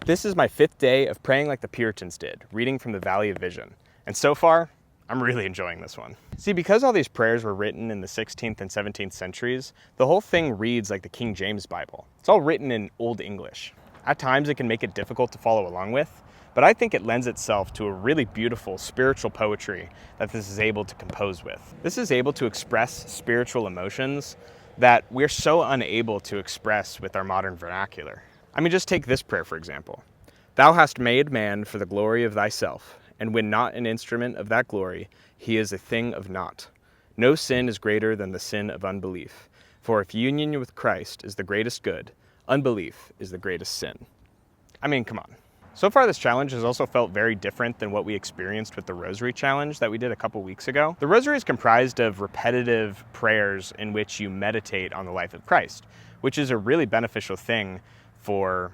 This is my 5th day of praying like the Puritans did, reading from the Valley of Vision. And so far, I'm really enjoying this one. See, because all these prayers were written in the 16th and 17th centuries, the whole thing reads like the King James Bible. It's all written in Old English. At times it can make it difficult to follow along with, but I think it lends itself to a really beautiful spiritual poetry that this is able to compose with. This is able to express spiritual emotions that we're so unable to express with our modern vernacular. I mean, just take this prayer, for example. Thou hast made man for the glory of thyself, and when not an instrument of that glory, he is a thing of naught. No sin is greater than the sin of unbelief. For if union with Christ is the greatest good, unbelief is the greatest sin. I mean, come on. So far, this challenge has also felt very different than what we experienced with the Rosary Challenge that we did a couple weeks ago. The Rosary is comprised of repetitive prayers in which you meditate on the life of Christ, which is a really beneficial thing for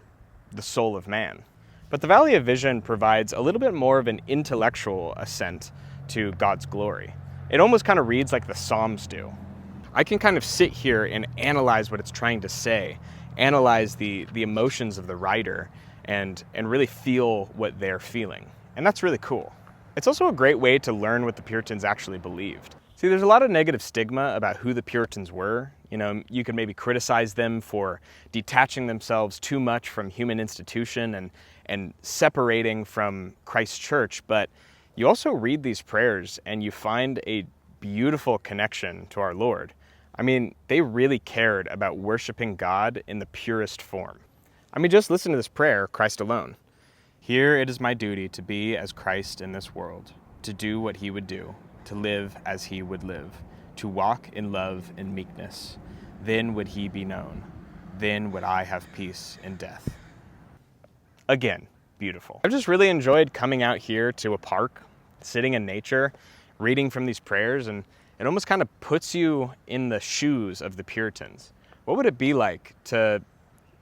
the soul of man. But the Valley of Vision provides a little bit more of an intellectual ascent to God's glory. It almost kind of reads like the Psalms do. I can kind of sit here and analyze what it's trying to say, analyze the emotions of the writer, and really feel what they're feeling. And that's really cool. It's also a great way to learn what the Puritans actually believed. See, there's a lot of negative stigma about who the Puritans were. You know, you could maybe criticize them for detaching themselves too much from human institution and separating from Christ's church, but you also read these prayers and you find a beautiful connection to our Lord. I mean, they really cared about worshiping God in the purest form. I mean, just listen to this prayer, Christ alone. Here it is my duty to be as Christ in this world, to do what he would do, to live as he would live, to walk in love and meekness. Then would he be known. Then would I have peace in death. Again, beautiful. I've just really enjoyed coming out here to a park, sitting in nature, reading from these prayers, and it almost kind of puts you in the shoes of the Puritans. What would it be like to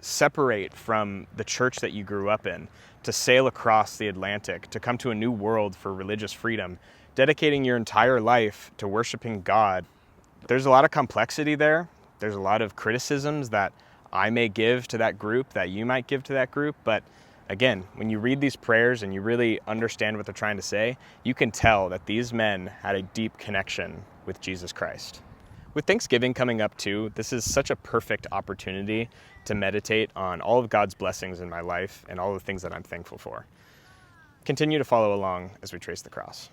separate from the church that you grew up in, to sail across the Atlantic, to come to a new world for religious freedom, dedicating your entire life to worshiping God? There's a lot of complexity there. There's a lot of criticisms that I may give to that group, that you might give to that group. But again, when you read these prayers and you really understand what they're trying to say, you can tell that these men had a deep connection with Jesus Christ. With Thanksgiving coming up too, this is such a perfect opportunity to meditate on all of God's blessings in my life and all the things that I'm thankful for. Continue to follow along as we trace the cross.